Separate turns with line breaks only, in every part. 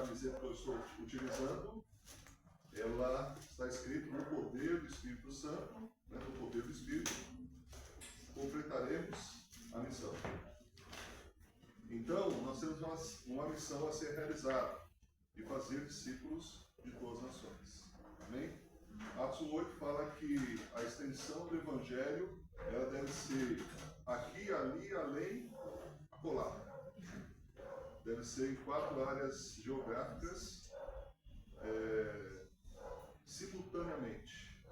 camiseta que eu estou utilizando, ela está escrito no poder do Espírito Santo, né, no poder do Espírito, completaremos a missão. Então, nós temos uma missão a ser realizada, de fazer discípulos de todas as nações. Amém? Atos 8 fala que a extensão do Evangelho, ela deve ser aqui, ali, além, acolá. Deve ser em 4 áreas geográficas, simultaneamente.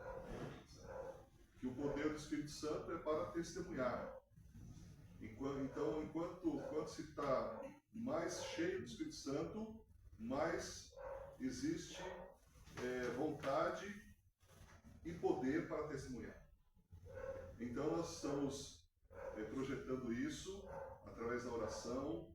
Que o poder do Espírito Santo é para testemunhar. Então, enquanto se está mais cheio do Espírito Santo, mais existe vontade e poder para testemunhar. Então, nós estamos projetando isso através da oração,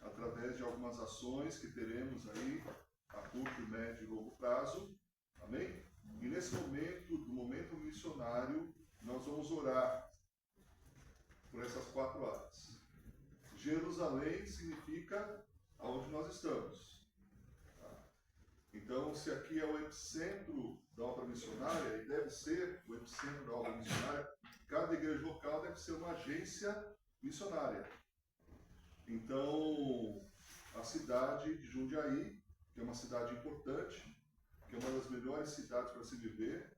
através de algumas ações que teremos aí a curto, médio e longo prazo. Amém? E nesse momento, do momento missionário, nós vamos orar por essas 4 áreas. Jerusalém significa aonde nós estamos. Tá? Então, se aqui é o epicentro da obra missionária, e deve ser o epicentro da obra missionária, cada igreja local deve ser uma agência missionária. Então, a cidade de Jundiaí, que é uma cidade importante, que é uma das melhores cidades para se viver,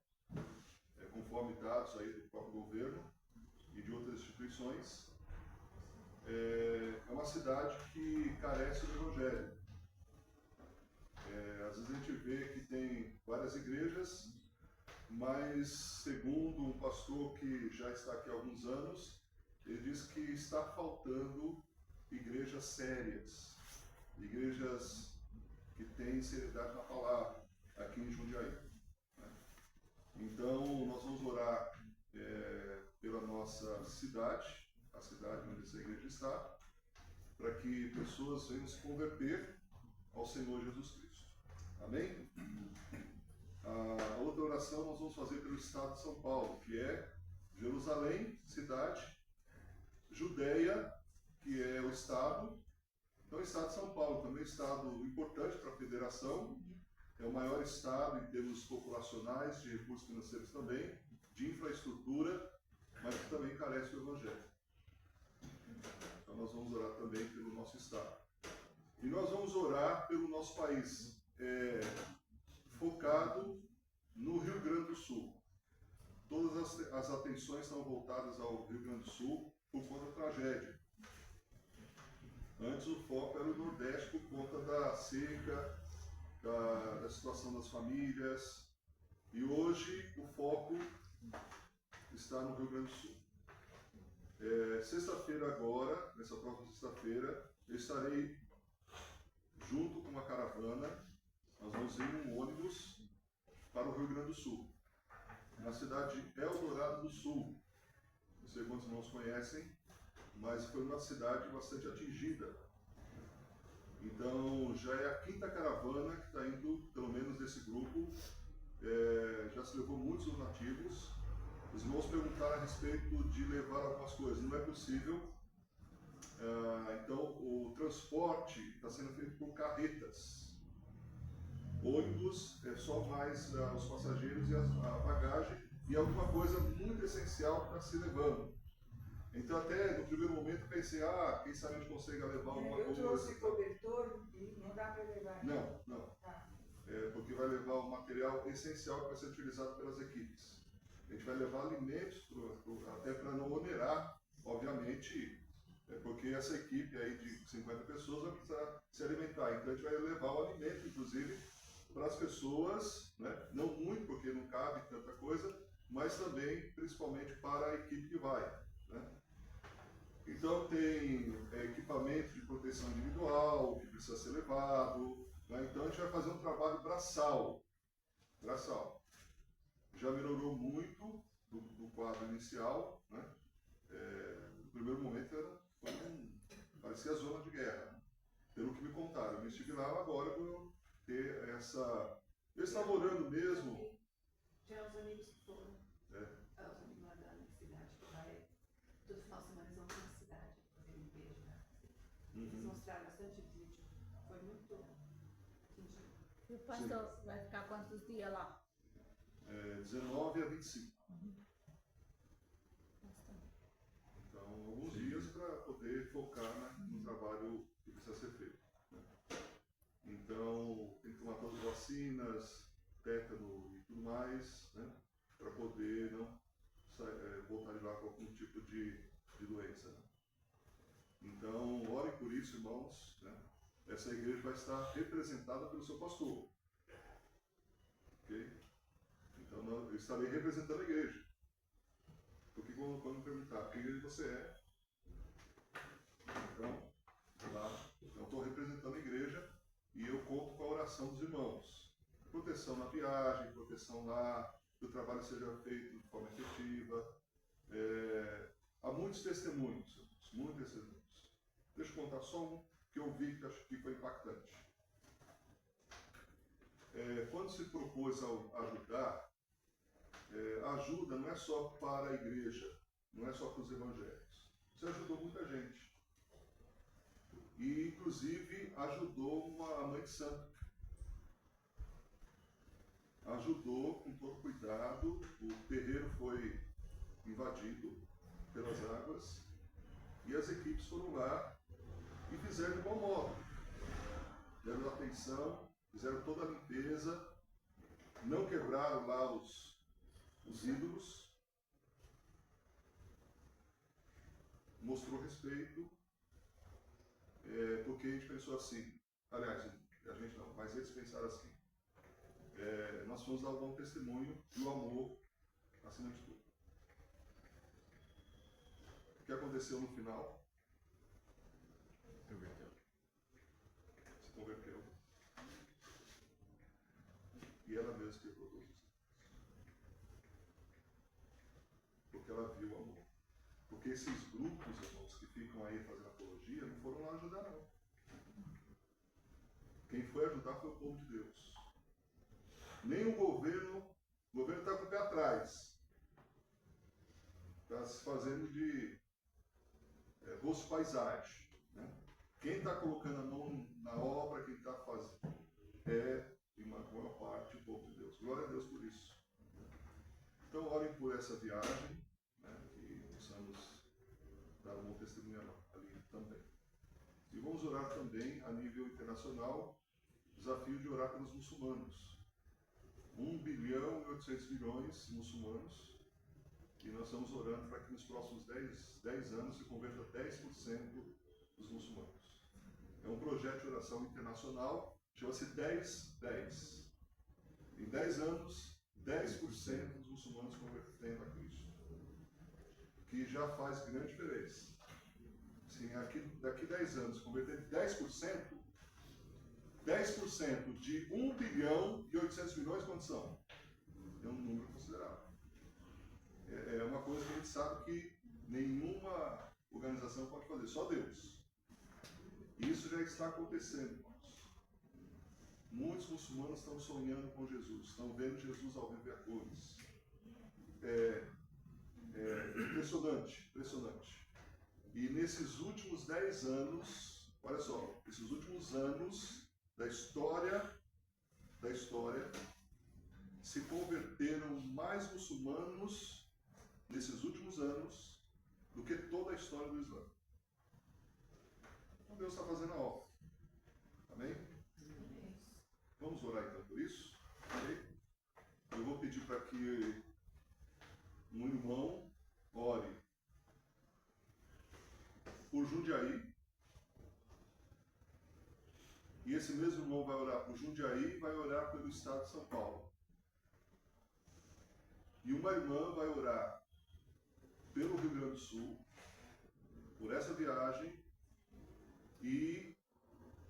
conforme dados aí do próprio governo e de outras instituições, é uma cidade que carece do Evangelho. Às vezes a gente vê que tem várias igrejas, mas segundo um pastor que já está aqui há alguns anos, ele diz que está faltando igrejas sérias, igrejas que têm seriedade na palavra, aqui em Jundiaí. Então, nós vamos orar pela nossa cidade, a cidade onde essa igreja está, para que pessoas venham se converter ao Senhor Jesus Cristo. Amém? A outra oração nós vamos fazer pelo estado de São Paulo, que é Jerusalém, cidade, Judeia, que é o estado. Então, o estado de São Paulo também é um estado importante para a federação, é o maior estado em termos populacionais, de recursos financeiros também, de infraestrutura, mas que também carece do Evangelho. Então, nós vamos orar também pelo nosso estado. E nós vamos orar pelo nosso país, focado no Rio Grande do Sul. Todas as atenções estão voltadas ao Rio Grande do Sul por conta da tragédia. Antes o foco era o Nordeste por conta da seca, da situação das famílias, e hoje o foco está no Rio Grande do Sul. Sexta-feira agora, nessa próxima sexta-feira, eu estarei junto com uma caravana, nós vamos ir em um ônibus para o Rio Grande do Sul, na cidade de Eldorado do Sul. Não sei quantos irmãos conhecem, mas foi uma cidade bastante atingida. Então, já é a 5ª caravana que está indo, pelo menos desse grupo. Já se levou muitos donativos. Os irmãos perguntaram a respeito de levar algumas coisas. Não é possível. Então, o transporte está sendo feito por carretas. Ônibus é só mais os passageiros e a bagagem e alguma coisa muito essencial para se levando. Então, até no primeiro momento pensei, quem sabe a gente consegue levar alguma coisa.
Eu trouxe cobertor e não dá para levar.
Não.
Tá.
Porque vai levar o material essencial que vai ser utilizado pelas equipes. A gente vai levar alimentos, até para não onerar, obviamente, porque essa equipe aí de 50 pessoas vai precisar se alimentar. Então, a gente vai levar o alimento, inclusive, para as pessoas, né? Não muito, porque não cabe tanta coisa, mas também, principalmente, para a equipe que vai. Né? Então, tem equipamento de proteção individual, que precisa ser levado. Né? Então, a gente vai fazer um trabalho braçal. Já melhorou muito do quadro inicial. Né? No primeiro momento, parecia zona de guerra. Né? Pelo que me contaram. Eu estive lá agora para eu ter essa... Eu estava orando mesmo.
Já os amigos que foram. Os amigos lá da cidade que vai. Todo final de semana eles vão para a cidade fazer limpeza. Eles mostraram bastante vídeo. Foi muito Entendi.
E o pastor vai ficar quantos dias lá?
19 a 25.
Bastante.
Então, alguns dias para poder focar no trabalho que precisa ser feito. Né? Então, tem que tomar todas as vacinas, tétano e tudo mais, né? Para poder não voltar de lá com algum tipo de doença. Né? Então, orem por isso, irmãos. Né? Essa igreja vai estar representada pelo seu pastor. Ok? Então, eu estarei representando a igreja. Porque quando me perguntar que igreja você é, então, lá, eu estou representando a igreja e eu conto com a oração dos irmãos. Proteção na viagem, proteção lá, que o trabalho seja feito de forma efetiva. Há muitos testemunhos, muitos testemunhos. Deixa eu contar só um que eu vi que acho que foi impactante. Quando se propôs a ajudar, a ajuda não é só para a igreja, não é só para os evangélicos. Você ajudou muita gente. E, inclusive, ajudou a mãe de santo. Ajudou com todo cuidado. O terreiro foi invadido pelas águas e as equipes foram lá e fizeram de bom modo. Deram atenção, fizeram toda a limpeza, não quebraram lá os ídolos, mostrou respeito, porque a gente pensou assim, aliás, a gente não, mas eles pensaram assim, nós fomos dar um bom testemunho e o amor acima de tudo. O que aconteceu no final? Se converteu. E ela mesma quebrou todos os ídolos. Porque ela viu o amor. Porque esses grupos, irmãos, que ficam aí fazendo apologia, não foram lá ajudar, não. Quem foi ajudar foi o povo de Deus. Nem o governo está com o pé atrás. Está se fazendo de rosto paisagem. Né? Quem está colocando a mão na obra, quem está fazendo, em uma boa parte, o povo de Deus. Glória a Deus por isso. Então, orem por essa viagem, né, que possamos dar um bom testemunho ali também. E vamos orar também a nível internacional, desafio de orar pelos muçulmanos. 1 bilhão e 800 milhões de muçulmanos, e nós estamos orando para que nos próximos 10 anos se converta 10% dos muçulmanos. É um projeto de oração internacional, chama-se 10-10. Em 10 anos, 10% dos muçulmanos convertendo a Cristo. Que já faz grande diferença. Se daqui 10 anos converter 10%, 10% de 1 bilhão e 800 milhões, quantos são? É um número considerável. É uma coisa que a gente sabe que nenhuma organização pode fazer, só Deus. Isso já está acontecendo, irmãos. Muitos muçulmanos estão sonhando com Jesus, estão vendo Jesus ao vivo e a cores. Impressionante, impressionante. E nesses últimos 10 anos, olha só, esses últimos anos da história, se converteram mais muçulmanos nesses últimos anos do que toda a história do Islã. Então Deus está fazendo a obra. Amém? Vamos orar então por isso? Okay? Eu vou pedir para que um irmão ore por Jundiaí. E esse mesmo irmão vai orar por Jundiaí e vai orar pelo estado de São Paulo. E uma irmã vai orar pelo Rio Grande do Sul, por essa viagem, e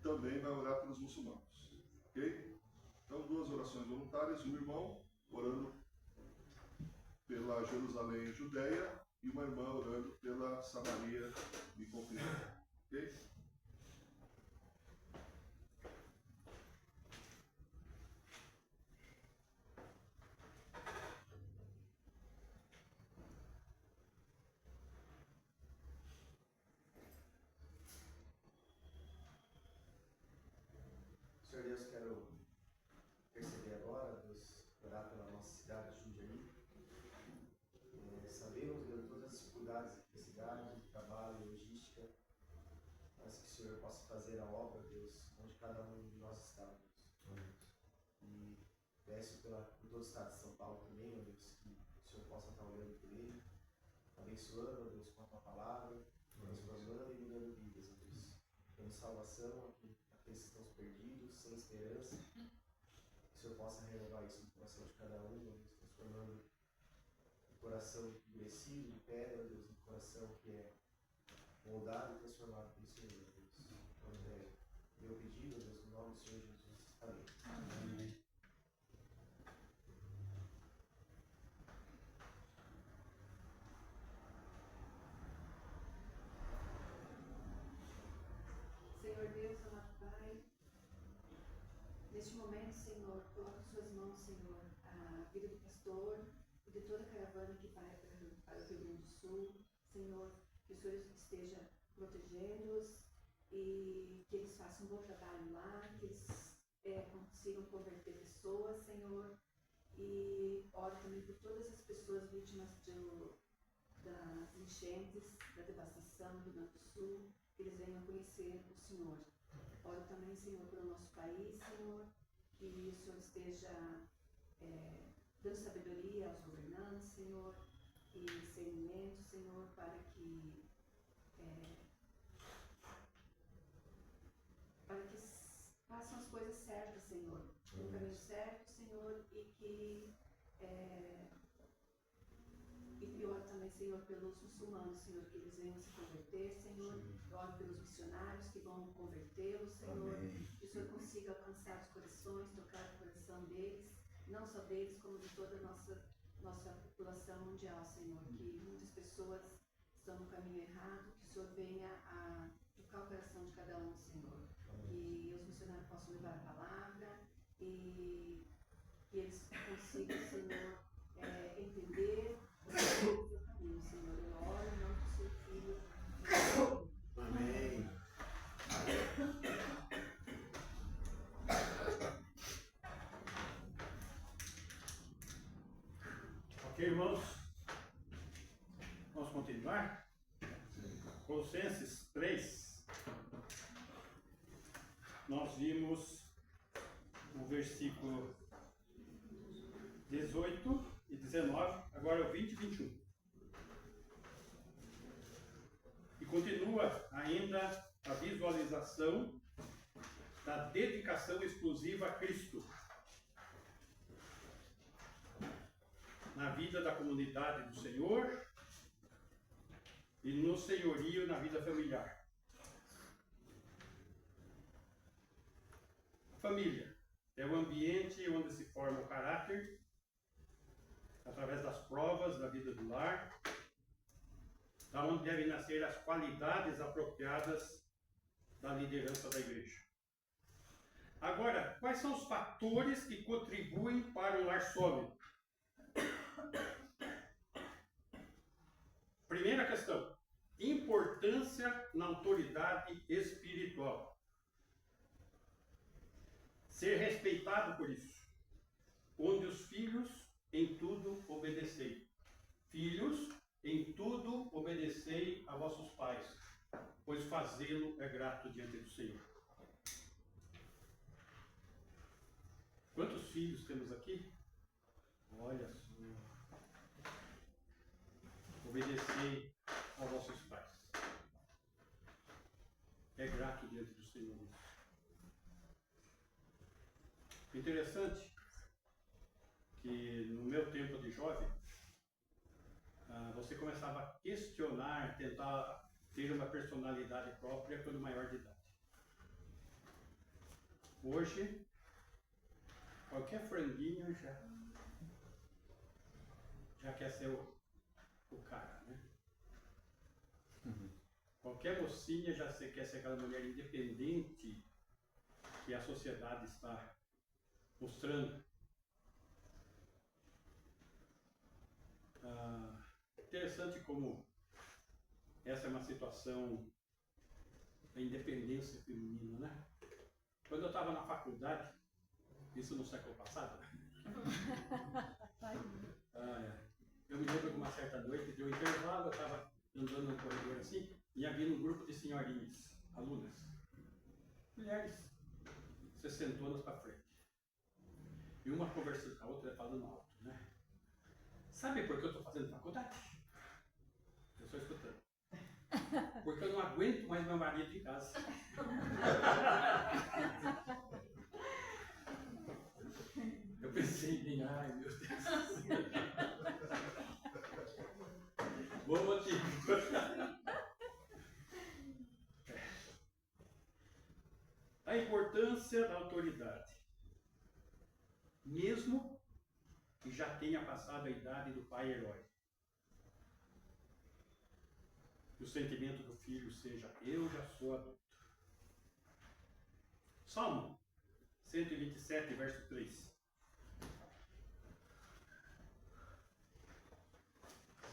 também vai orar pelos muçulmanos. Ok? Então, 2 orações voluntárias, um irmão orando pela Jerusalém e Judéia, e uma irmã orando pela Samaria e Confusão. Ok?
Senhor Deus, quero Senhor possa fazer a obra, Deus, onde cada um de nós está, Deus. E peço por todo o estado de São Paulo também, ó Deus, que o Senhor possa estar olhando por ele, abençoando, ó Deus, com a tua palavra, transformando e mudando vidas, ó Deus. Dando salvação àqueles que estão perdidos, sem esperança. Que o Senhor possa renovar isso no coração de cada um, ó Deus, transformando o coração endurecido, de pedra, Deus, no coração que é moldado e transformado pelo Senhor, Deus. É meu pedido, Deus, no nome do Senhor Jesus. Amém. Amém.
Senhor Deus, amado Pai, neste momento, Senhor, coloca em suas mãos, Senhor, a vida do pastor e de toda a caravana que vai para o Rio Grande do Sul. Senhor, que o Senhor esteja protegendo-os e que eles façam um bom trabalho lá, que eles consigam converter pessoas, Senhor. E oro também por todas as pessoas vítimas das enchentes, da devastação do Rio Grande do Sul, que eles venham conhecer o Senhor. Oro também, Senhor, pelo nosso país, Senhor, que o Senhor esteja dando sabedoria aos governantes, Senhor, e discernimento, Senhor, para que façam as coisas certas, Senhor, no caminho certo, Senhor, e que e oro também, Senhor, pelos muçulmanos, Senhor, que eles venham se converter, Senhor. Eu oro pelos missionários que vão convertê-los, Senhor. Amém. Que o Senhor consiga alcançar os corações, tocar o coração deles, não só deles, como de toda a nossa população mundial, Senhor. Que muitas pessoas estão no caminho errado, que o Senhor venha a tocar o coração de cada um, Senhor. Que os missionários possam levar a palavra e que eles consigam, Senhor, entender o seu caminho, Senhor. Eu oro em nome do seu Filho.
Amém.
Ok, irmãos? Vamos continuar? Colossenses 3. Nós vimos o versículo 18 e 19, agora o 20 e 21. E continua ainda a visualização da dedicação exclusiva a Cristo na vida da comunidade do Senhor e no senhorio na vida familiar. A família é o ambiente onde se forma o caráter através das provas da vida do lar, da onde devem nascer as qualidades apropriadas da liderança da igreja. Agora, quais são os fatores que contribuem para um lar sólido? Primeira questão: importância na autoridade espiritual. Ser respeitado por isso. Onde os filhos em tudo obedecei. Filhos, em tudo obedecei a vossos pais, pois fazê-lo é grato diante do Senhor. Quantos filhos temos aqui? Olha só. Obedecei a vossos pais. É grato diante do Senhor. Interessante que no meu tempo de jovem, você começava a questionar, tentar ter uma personalidade própria quando maior de idade. Hoje, qualquer franguinho já quer ser o cara, né? Qualquer mocinha já quer ser aquela mulher independente que a sociedade está mostrando. Interessante como essa é uma situação da independência feminina, né? Quando eu estava na faculdade, isso no século passado, eu me lembro de uma certa noite, de um intervalo, eu estava andando no corredor assim, e havia um grupo de senhorinhas. alunas, mulheres, 60 anos para frente. E uma conversando com a outra, falando alto, né? Sabe por que eu estou fazendo faculdade? Eu estou escutando. Porque eu não aguento mais meu marido em casa. Eu pensei em mim, ai meu Deus. Bom motivo. A importância da autoridade. Mesmo que já tenha passado a idade do pai herói. Que o sentimento do filho seja, eu já sou adulto. Salmo 127, verso 3.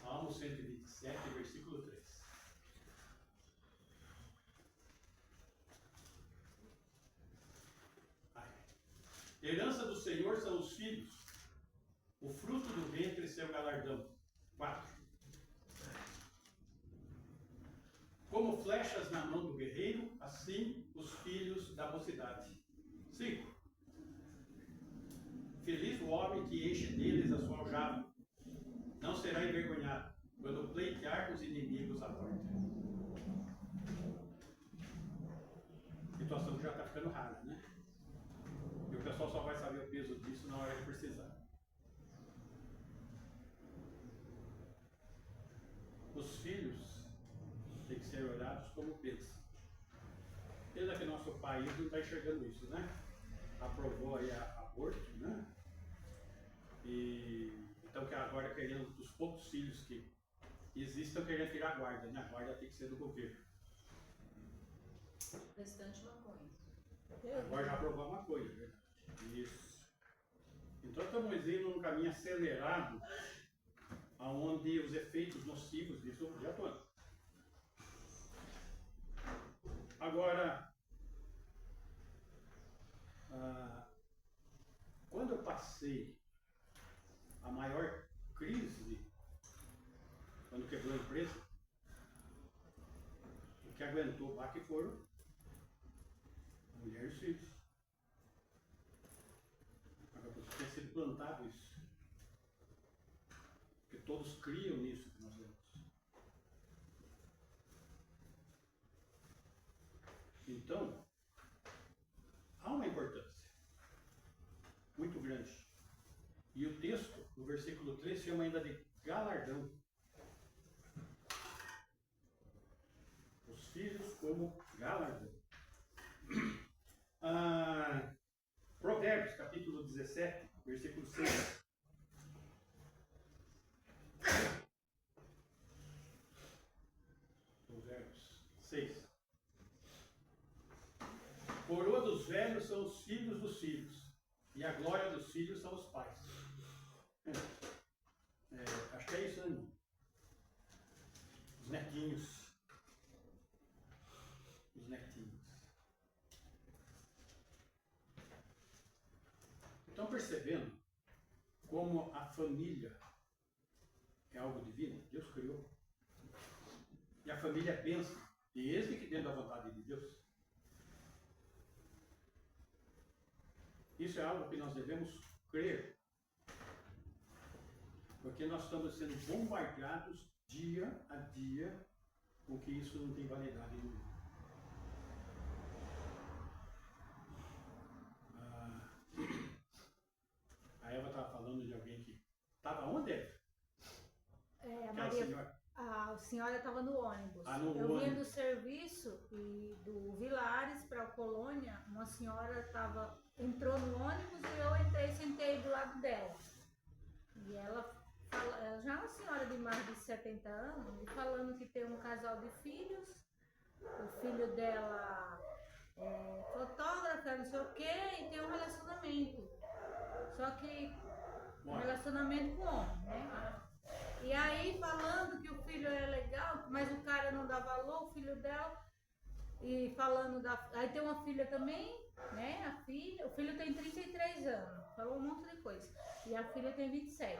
Salmo 127, versículo 3. Herança do Senhor são os filhos, o fruto do ventre e seu galardão. 4. Como flechas na mão do guerreiro, assim os filhos da mocidade. 5. Feliz o homem que enche deles a sua aljava. Não será envergonhado quando pleitear com os inimigos à porta. A situação já está ficando rara, né? E o pessoal só vai saber o peso disso na hora que precisar. Os filhos têm que ser olhados como bênção. Pena que nosso país não está enxergando isso, né? Aprovou aí aborto, né? E então que agora querendo, dos poucos filhos que existem, estão querendo tirar a guarda, né? A guarda tem que ser do governo.
Restante maconha.
Agora já aprovou a maconha, né? Isso. Então estamos indo num caminho acelerado, onde os efeitos nocivos disso já estão. Agora, quando eu passei a maior crise, quando quebrou a empresa, o que aguentou lá que foram a mulher e os filhos. Agora, porque tinha sido plantado isso. Porque todos criam nisso que nós vemos. Então, há uma importância muito grande. E o texto, no versículo 3, chama ainda de galardão. Os filhos como galardão. Provérbios, capítulo 17, versículo 6. Provérbios 6. Coroa dos velhos são os filhos dos filhos, e a glória dos filhos são os pais. Acho que é isso, né, irmão? Os netinhos. Os netinhos. Estão percebendo como a família é algo divino? Deus criou. E a família é bênção, desde que dentro da vontade de Deus. Isso é algo que nós devemos crer. Porque nós estamos sendo bombardeados dia a dia com que isso não tem validade nenhuma. A Eva estava falando de alguém que estava onde, Eva?
A senhora estava no ônibus.
No
eu vinha
ônibus.
do serviço e do Vilares para a Colônia, uma senhora entrou no ônibus e eu entrei e sentei do lado dela. E ela já é uma senhora de mais de 70 anos, e falando que tem um casal de filhos, o filho dela é fotógrafa, não sei o quê, e tem um relacionamento. Só que um relacionamento com homem, né? E aí falando que o filho é legal, mas o cara não dá valor, o filho dela, e falando aí tem uma filha também, né? O filho tem 33 anos, falou um monte de coisa. E a filha tem 27.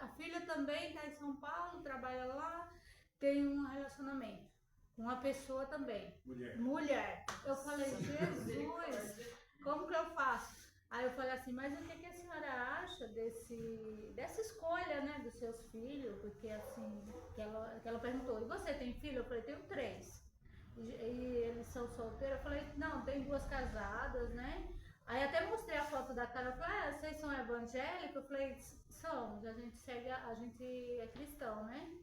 A filha também está em São Paulo, trabalha lá, tem um relacionamento. com uma pessoa também.
Mulher.
Eu falei, Jesus, como que eu faço? Aí eu falei assim, mas o que a senhora acha dessa escolha, né, dos seus filhos? Porque assim, que ela perguntou, e você tem filho? Eu falei, tenho 3. E eles são solteiros? Eu falei, não, tem 2 casadas, né? Aí até mostrei a foto da cara, eu falei, vocês são evangélicos? Eu falei, somos, a gente é cristão, né?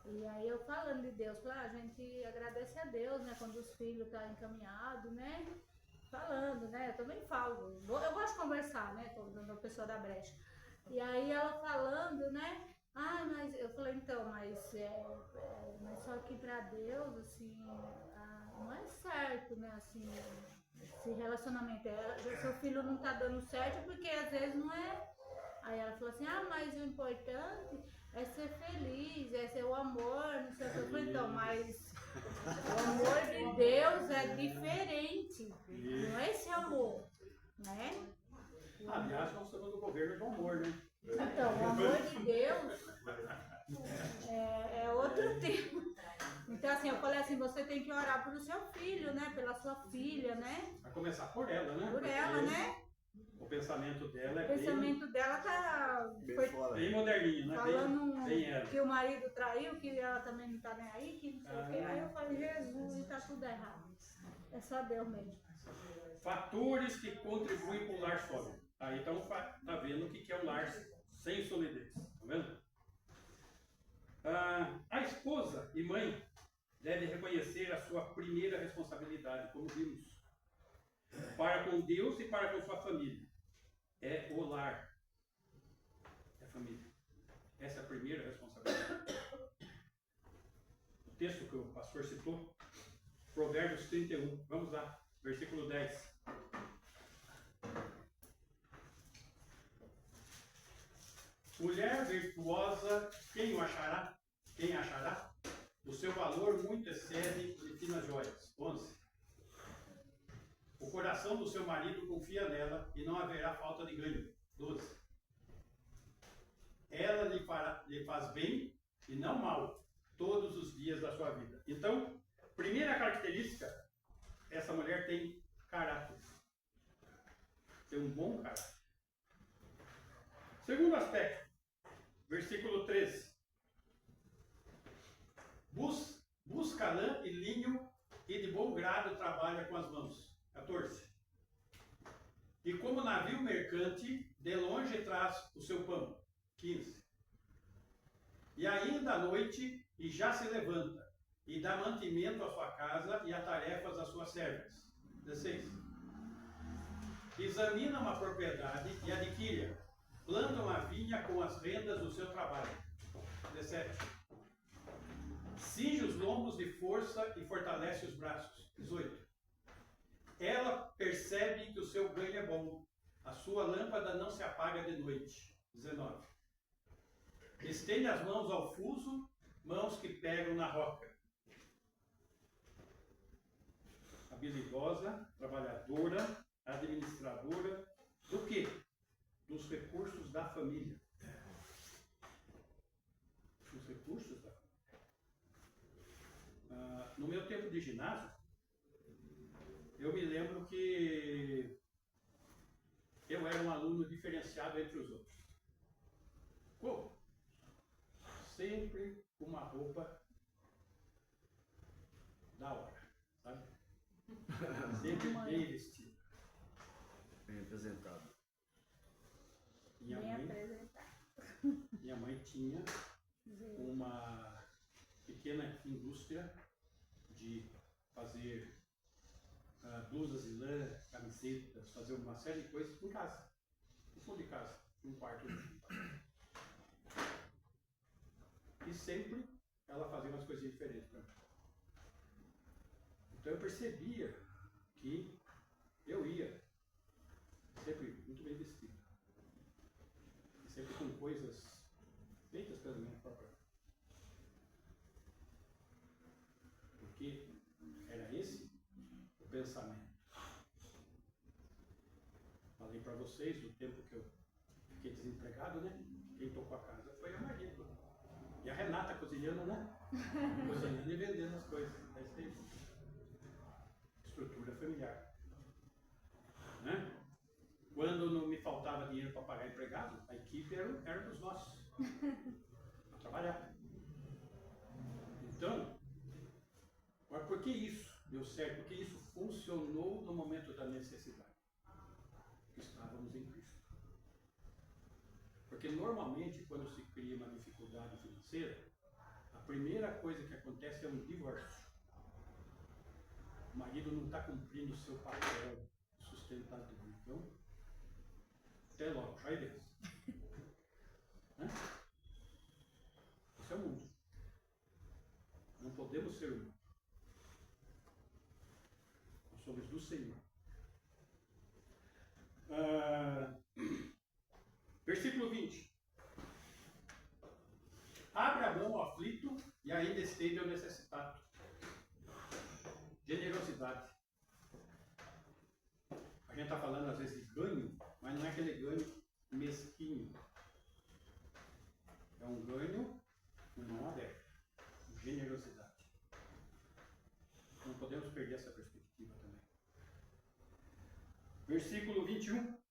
E aí eu falando de Deus, falei, a gente agradece a Deus, né, quando os filhos estão encaminhados, né? Falando, né? Eu também falo, eu gosto de conversar, né? Tô dando a pessoa da brecha. E aí ela falando, né? Mas eu falei, então, mas só que pra Deus, assim, não é certo, né? Assim, esse relacionamento. Seu filho não tá dando certo porque às vezes não é. Aí ela falou assim, mas o importante é ser feliz, é ser o amor, não sei o que. Eu falei, então, mas o amor de Deus é diferente, não é esse amor, né?
Aliás, nós estamos no governo do amor, né?
Então, o amor de Deus é outro tipo. Então, assim, eu falei assim, você tem que orar pelo seu filho, né? Pela sua filha, né?
A começar por ela, né?
Por ela, né?
O pensamento dela é
O pensamento dela tá
bem moderninho, né?
falando
bem ela.
que o marido traiu, que ela também não tá nem aí, que não sei o quê. Aí eu falei, Jesus, tá tudo errado. É só Deus mesmo.
Fatores que contribuem para o lar sólido. Aí então tá vendo o que é um lar sem solidez. Tá vendo? A esposa e mãe deve reconhecer a sua primeira responsabilidade, como vimos, para com Deus e para com sua família. É o lar. É a família. Essa é a primeira responsabilidade. O texto que o pastor citou, Provérbios 31. Vamos lá, versículo 10. Mulher virtuosa, quem o achará? Quem achará? O seu valor muito excede de finas joias. 11. O coração do seu marido confia nela e não haverá falta de ganho. 12. Ela lhe faz bem e não mal todos os dias da sua vida. Então, primeira característica, essa mulher tem caráter. Tem um bom caráter. Segundo aspecto, versículo 13. Busca lã e linho e de bom grado trabalha com as mãos. 14. E como navio mercante, de longe traz o seu pão. 15. E ainda à noite, e já se levanta, e dá mantimento à sua casa e a tarefas às suas servas. 16. Examina uma propriedade e adquire-a. Planta uma vinha com as rendas do seu trabalho. 17. Cinge os lombos de força e fortalece os braços. 18. Ela percebe que o seu ganho é bom. A sua lâmpada não se apaga de noite. 19. Estende as mãos ao fuso, mãos que pegam na roca. Habilidosa, trabalhadora, administradora, do quê? Dos recursos da família. Dos recursos da família. No meu tempo de ginásio, eu me lembro que eu era um aluno diferenciado entre os outros. Como? Sempre com uma roupa da hora, sabe? Sempre bem vestido.
Bem apresentado.
Minha mãe tinha uma pequena indústria de fazer blusas de lã, camisetas, fazer uma série de coisas em casa. No fundo de casa, num quarto. E sempre ela fazia umas coisinhas diferentes para mim. Então eu percebia que eu ia sempre muito bem vestido. E sempre com coisas feitas pela minha própria. Porque era esse o pensamento. Falei para vocês, no tempo que eu fiquei desempregado, né? Quem tocou a casa foi a Maria. E a Renata cozinhando, né? Cozinhando e vendendo as coisas. É isso aí. Estrutura familiar. Né? Quando não me faltava dinheiro para pagar empregado, a equipe era dos nossos. Para trabalhar. Então, mas por que isso deu certo? Porque isso funcionou no momento da necessidade. Estávamos em Cristo. Porque normalmente, quando se cria uma dificuldade financeira, a primeira coisa que acontece é um divórcio. O marido não está cumprindo o seu papel sustentador. Então, até logo, vai ver. Né? Esse é o mundo. Não podemos ser o mundo. Nós somos do Senhor. Versículo 20. Abra a mão ao aflito e ainda estende ao necessitado. Generosidade. A gente está falando às vezes de ganho, mas não é aquele ganho mesquinho. É um ganho com mão aberta. Generosidade. Não podemos perder essa perspectiva também. Versículo 21.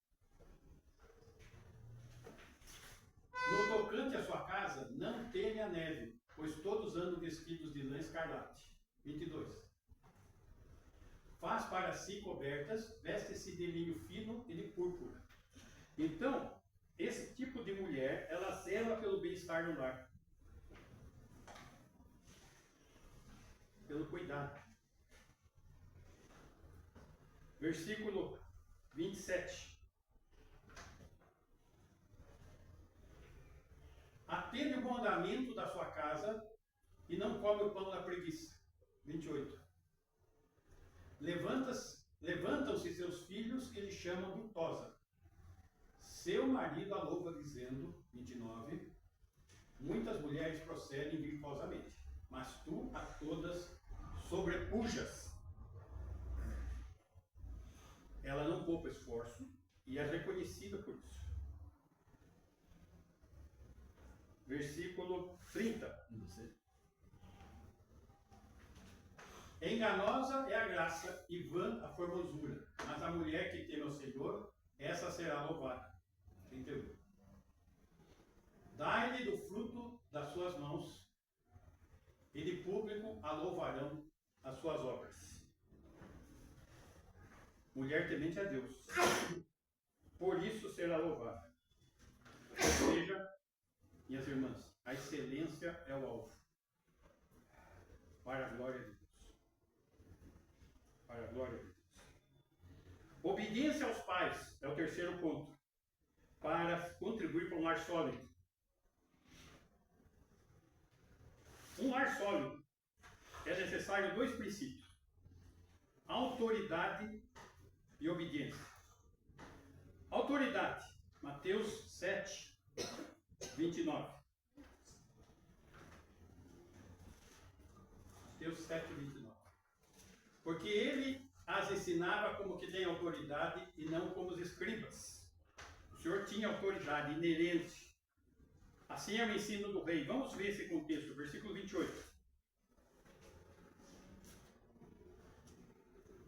No tocante à sua casa, não teme a neve, pois todos andam vestidos de lã escarlate. 22. Faz para si cobertas, veste-se de linho fino e de púrpura. Então, esse tipo de mulher, ela zela pelo bem-estar no lar. Pelo cuidado. Versículo 27. Atende o mandamento da sua casa e não come o pão da preguiça. 28. Levantam-se seus filhos e lhe chamam ditosa. Seu marido a louva dizendo, 29, muitas mulheres procedem virtuosamente, mas tu a todas sobrepujas. Ela não poupa esforço e é reconhecida por isso. Versículo 30. Enganosa é a graça e vã a formosura, mas a mulher que teme ao Senhor, essa será louvada. 31. Dai-lhe do fruto das suas mãos, e de público a louvarão as suas obras. Mulher temente a Deus, por isso será louvada. Ou seja, minhas irmãs, a excelência é o alvo. Para a glória de Deus. Para a glória de Deus. Obediência aos pais é o terceiro ponto. Para contribuir para um lar sólido. Um lar sólido é necessário dois princípios: autoridade e obediência. Autoridade, Mateus 7, 29. Mateus 7, 29. Porque ele as ensinava como que tem autoridade e não como os escribas. O Senhor tinha autoridade inerente. Assim é o ensino do rei. Vamos ver esse contexto, versículo 28.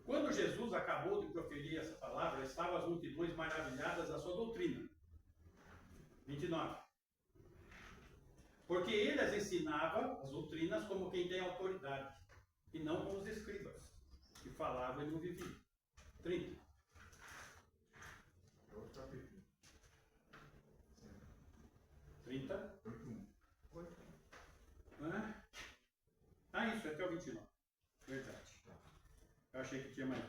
Quando Jesus acabou de proferir essa palavra, estavam as multidões maravilhadas da sua doutrina. 29. Porque ele as ensinava, as doutrinas, como quem tem autoridade, e não como os escribas, que falavam e não viviam. 30. 30. Isso, até o 29. Verdade. Eu achei que tinha mais.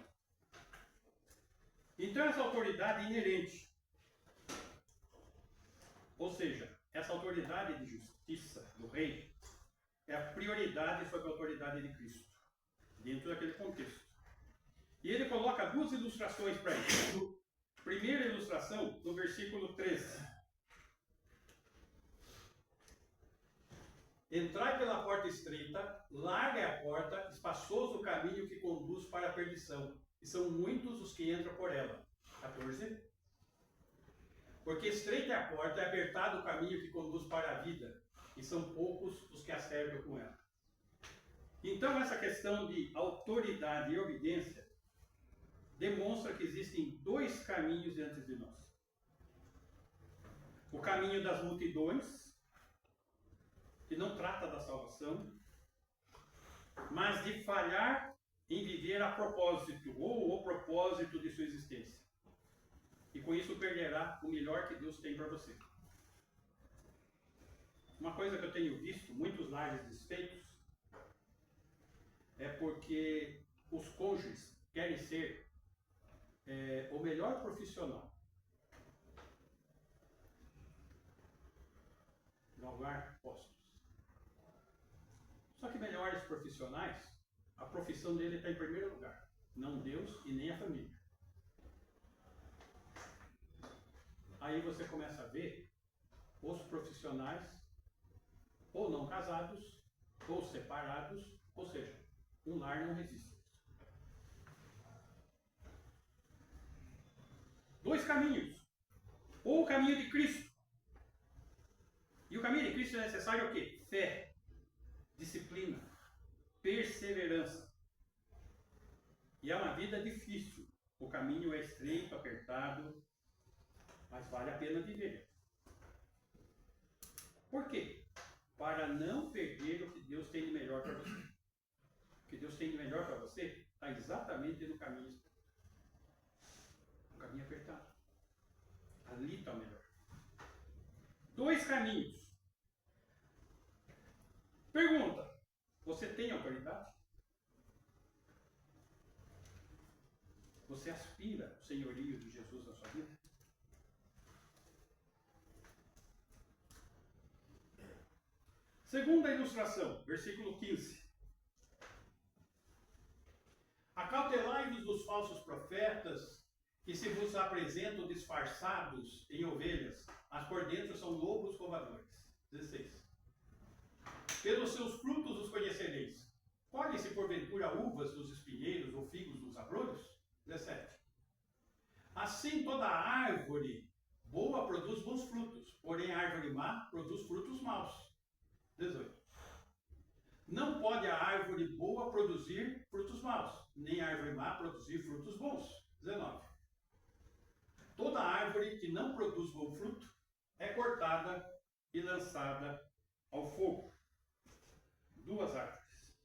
Então, essa autoridade é inerente. Ou seja, essa autoridade de justiça do rei é a prioridade sobre a autoridade de Cristo, dentro daquele contexto. E ele coloca duas ilustrações para isso. Primeira ilustração, no versículo 13. Entrai pela porta estreita, larga é a porta, espaçoso o caminho que conduz para a perdição, e são muitos os que entram por ela. 14. Porque estreita é a porta, é apertado o caminho que conduz para a vida, e são poucos os que acertam com ela. Então, essa questão de autoridade e obediência demonstra que existem dois caminhos diante de nós. O caminho das multidões, que não trata da salvação, mas de falhar em viver a propósito, ou o propósito de sua existência. E com isso perderá o melhor que Deus tem para você. Uma coisa que eu tenho visto, muitos lares desfeitos, é porque os cônjuges querem ser o melhor profissional. Galgar postos. Só que melhores profissionais, a profissão dele está em primeiro lugar. Não Deus e nem a família. Aí você começa a ver os profissionais ou não casados, ou separados, ou seja, um lar não resiste. Dois caminhos. Ou o caminho de Cristo. E o caminho de Cristo é necessário o quê? Fé, disciplina, perseverança. E é uma vida difícil. O caminho é estreito, apertado, mas vale a pena viver. Por quê? Para não perder o que Deus tem de melhor para você. O que Deus tem de melhor para você está exatamente no caminho estreito. No caminho apertado. Ali está o melhor. Dois caminhos. Pergunta: você tem autoridade? Você aspira o senhorio de Jesus na sua vida? Segunda ilustração, versículo 15. Acautelai-vos dos falsos profetas, que se vos apresentam disfarçados em ovelhas, mas por dentro são lobos roubadores. 16. Pelos seus frutos os conhecereis. Colhem-se porventura uvas dos espinheiros ou figos dos abrolhos? 17. Assim toda árvore boa produz bons frutos, porém a árvore má produz frutos maus. 18. Não pode a árvore boa produzir frutos maus, nem a árvore má produzir frutos bons. 19. Toda árvore que não produz bom fruto é cortada e lançada ao fogo. Duas árvores.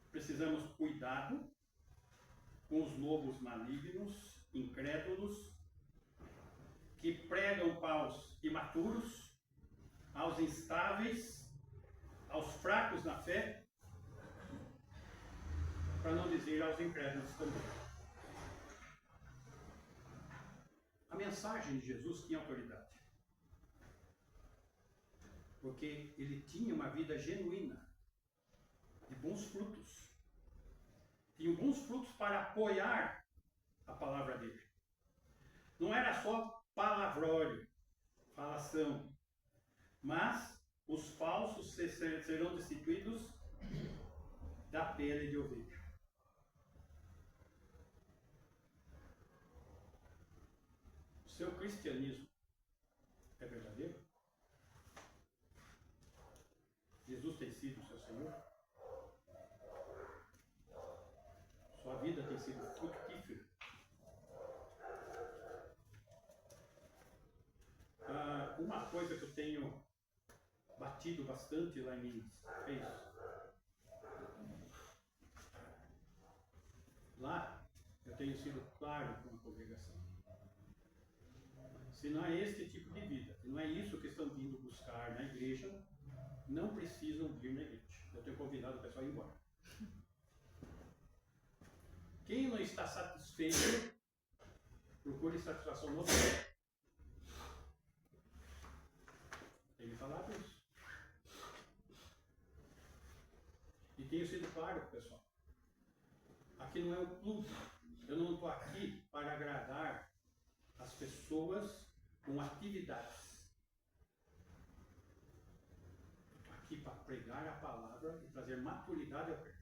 Precisamos cuidado com os lobos malignos, incrédulos, que pregam aos imaturos, aos instáveis, aos fracos na fé, para não dizer aos incrédulos também. A mensagem de Jesus tinha autoridade, porque ele tinha uma vida genuína, de bons frutos. Tinha bons frutos para apoiar a palavra dele. Não era só palavrório, falação, mas os falsos serão destituídos da pele de ovelha. O seu cristianismo é verdadeiro? Jesus tem sido o seu Senhor? Sua vida tem sido frutífera? Uma coisa que eu tenho batido bastante lá em Minas é isso. Lá eu tenho sido claro com a congregação. Se não é este tipo de vida, se não é isso que estão vindo buscar na igreja, não precisam vir na igreja. Eu tenho convidado o pessoal a ir embora. Quem não está satisfeito, procure satisfação no outro. Ele falava isso. E tenho sido claro, pessoal. Aqui não é um clube. Eu não estou aqui para agradar as pessoas com atividades. Estou aqui para pregar a palavra e trazer maturidade ao crente.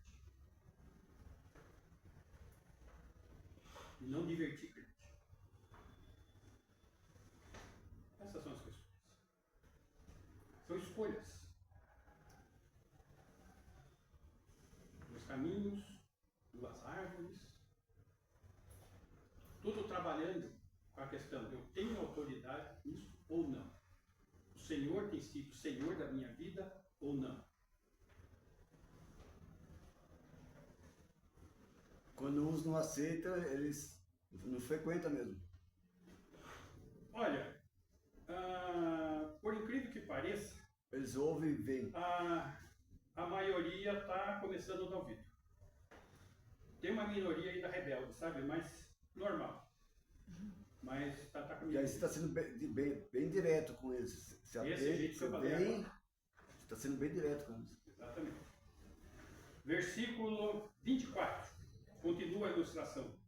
E não divertir crente. Essas são as questões. trabalhando com a questão, eu tenho autoridade nisso ou não? O Senhor tem sido Senhor da minha vida ou não?
Quando uns não aceitam, eles não frequentam mesmo.
Olha, por incrível que pareça,
Eles ouvem e veem.
a maioria está começando a dar ouvido. Tem uma minoria ainda rebelde, sabe? Mas normal. Mas está
E aí
comigo.
você está sendo bem direto com eles. Se
Desse jeito que eu falei
vem,
agora.
você está sendo bem direto com eles.
Exatamente. Versículo 24. Continua a ilustração.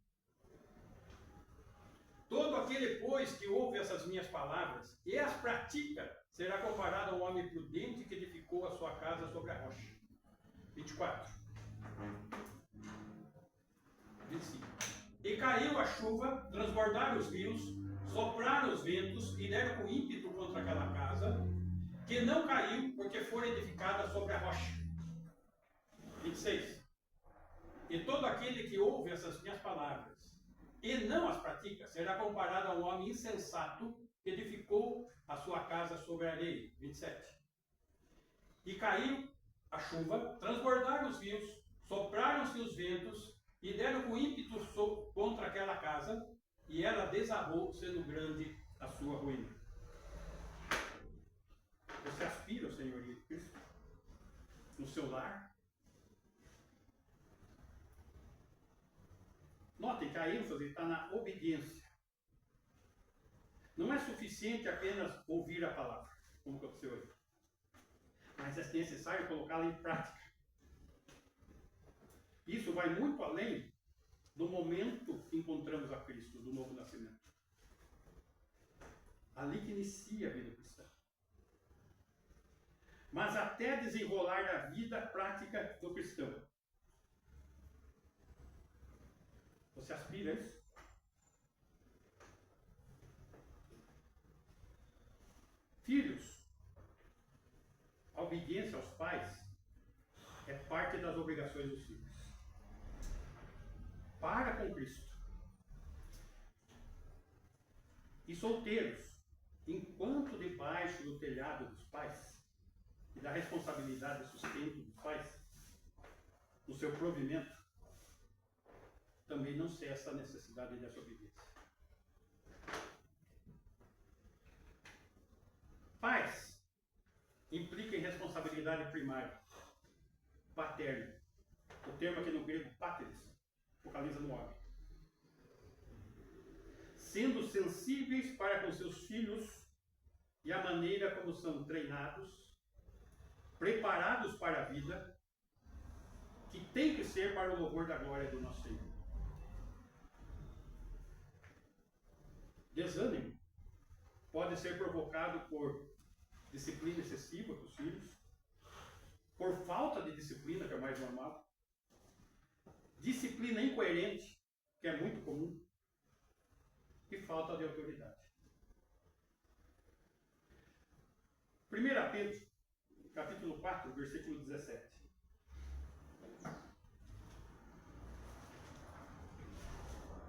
Todo aquele, pois, que ouve essas minhas palavras e as pratica, será comparado a um homem prudente que edificou a sua casa sobre a rocha. 24. 25. E caiu a chuva, transbordaram os rios, sopraram os ventos e deram com ímpeto contra aquela casa, que não caiu, porque foi edificada sobre a rocha. 26. E todo aquele que ouve essas minhas palavras e não as pratica, será comparado a um homem insensato que edificou a sua casa sobre a areia. 27. E caiu a chuva, transbordaram os rios, sopraram-se os ventos e deram com ímpeto contra aquela casa, e ela desabou, sendo grande a sua ruína. Você aspira ao senhorio de Cristo no seu lar? Notem que a ênfase está na obediência. Não é suficiente apenas ouvir a palavra, como aconteceu aí. Mas é necessário colocá-la em prática. Isso vai muito além do momento que encontramos a Cristo, do novo nascimento. Ali que inicia a vida cristã. Mas até desenrolar a vida prática do cristão. Você aspira a isso? Filhos, a obediência aos pais é parte das obrigações dos filhos. Para com Cristo. E solteiros, enquanto debaixo do telhado dos pais e da responsabilidade e sustento dos pais, no seu provimento, também não cessa a necessidade dessa obediência. Pais implica em responsabilidade primária, paterna. O termo aqui no grego, pateres, focaliza no homem. Sendo sensíveis para com seus filhos e a maneira como são treinados, preparados para a vida, que tem que ser para o louvor da glória do nosso Senhor. Desânimo pode ser provocado por disciplina excessiva com os filhos, por falta de disciplina, que é mais normal, disciplina incoerente, que é muito comum, e falta de autoridade. 1 Pedro, capítulo 4, versículo 17.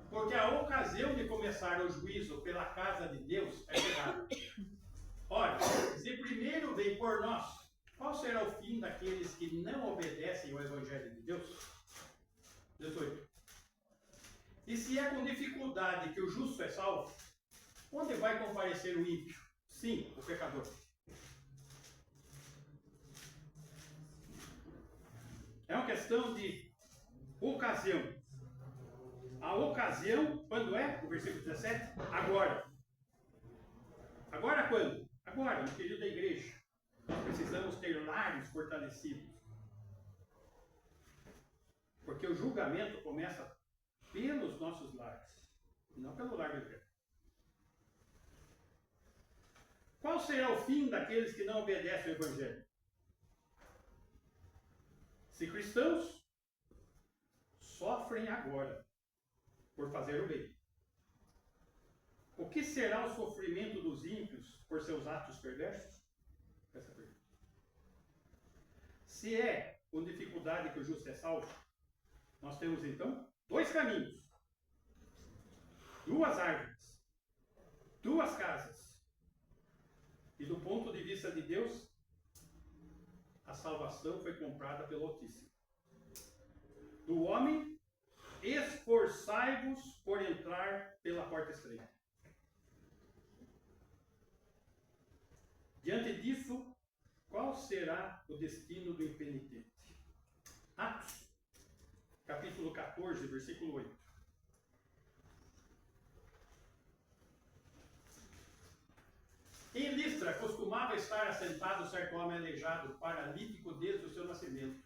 Porque a ocasião de começar o juízo pela casa de Deus é chegada. Ora, se primeiro vem por nós, qual será o fim daqueles que não obedecem ao Evangelho de Deus? 18. E se é com dificuldade que o justo é salvo, onde vai comparecer o ímpio? Sim, o pecador. É uma questão de ocasião. A ocasião, quando é? O versículo 17? Agora. Agora quando? Agora, no período da igreja. Nós precisamos ter lares fortalecidos. Porque o julgamento começa pelos nossos lares, e não pelo lar da igreja. Qual será o fim daqueles que não obedecem ao Evangelho? Se cristãos sofrem agora por fazer o bem, o que será o sofrimento dos ímpios por seus atos perversos? Essa é a pergunta. Se é com dificuldade que o justo é salvo, nós temos então dois caminhos. 2 árvores, 2 casas. E do ponto de vista de Deus, a salvação foi comprada pelo Altíssimo. Do homem, esforçai-vos por entrar pela porta estreita. Diante disso, qual será o destino do impenitente? Atos, capítulo 14, versículo 8. Em Listra costumava estar assentado certo homem aleijado, paralítico desde o seu nascimento,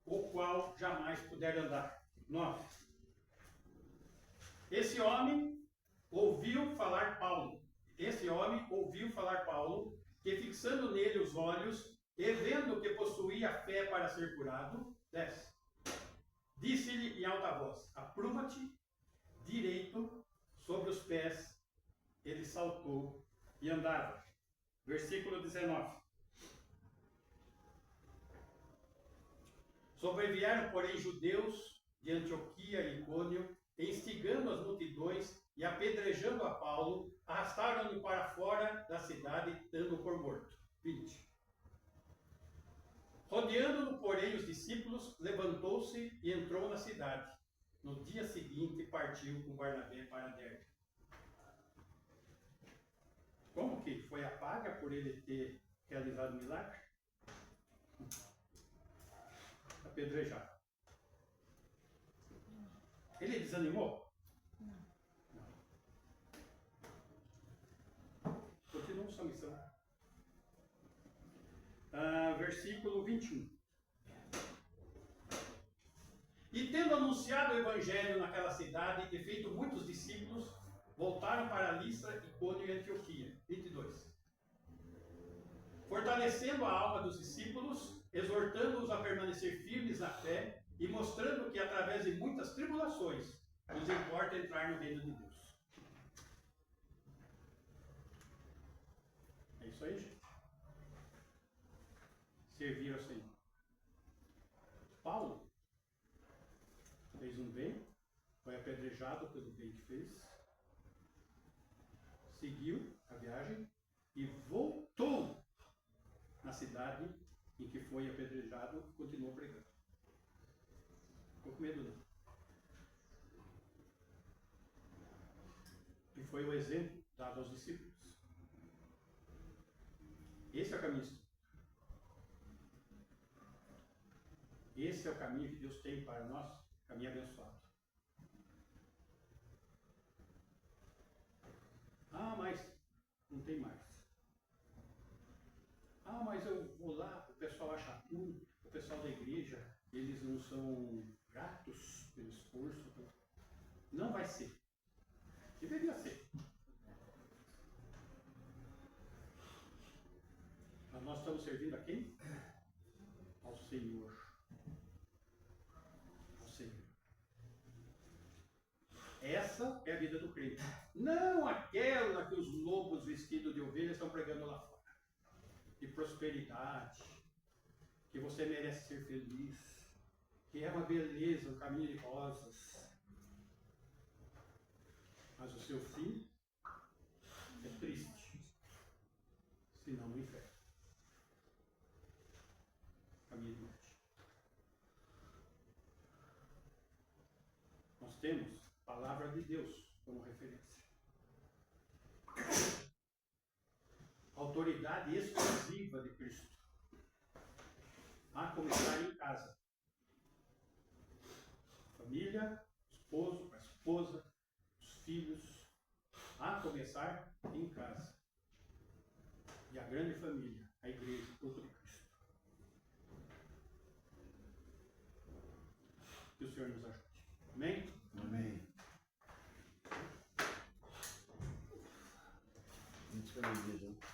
o qual jamais pudera andar. 9. Esse homem ouviu falar Paulo, que fixando nele os olhos, e vendo que possuía fé para ser curado, 10. Disse-lhe em alta voz: apruma-te direito sobre os pés. Ele saltou e andava. Versículo 19. Sobrevieram, porém, judeus de Antioquia e Icônio, instigando as multidões e apedrejando a Paulo, arrastaram-no para fora da cidade, dando-o por morto. 20. Rodeando-no, porém, os discípulos, levantou-se e entrou na cidade. No dia seguinte, partiu com Barnabé para Derbe. Como que foi a paga por ele ter realizado o milagre? Apedrejado. Ele desanimou? Não. Continua sua missão. Versículo 21. E tendo anunciado o evangelho naquela cidade e feito muitos discípulos, voltaram para Listra, Icônio e Antioquia. 22. Fortalecendo a alma dos discípulos, exortando-os a permanecer firmes na fé e mostrando que através de muitas tribulações nos importa entrar no reino de Deus. É isso aí, gente. Servir ao Senhor. Paulo fez um bem, foi apedrejado pelo bem que fez, seguiu a viagem e voltou na cidade em que foi apedrejado e continuou pregando. Ficou com medo não. E foi o exemplo dado aos discípulos. Esse é o caminho. Esse é o caminho que Deus tem para nós, caminho abençoado. Ah, mas não tem mais. Ah, mas eu vou lá, o pessoal acha ruim, o pessoal da igreja, eles não são gratos pelo esforço. Não vai ser. Deveria ser. Mas nós estamos servindo a quem? Ao Senhor. Ao Senhor. Essa é a vida do crente. Não aquela que os lobos vestidos de ovelha estão pregando lá fora. De prosperidade, que você merece ser feliz, que é uma beleza, um caminho de rosas. Mas o seu fim é triste, senão no inferno. Caminho de morte. Nós temos a palavra de Deus como referência. Autoridade exclusiva de Cristo. A começar em casa. Família, esposo, a esposa, os filhos. A começar em casa. E a grande família, a igreja, o corpo de Cristo. Que o Senhor nos ajude. Amém?
Amém. Muito feliz,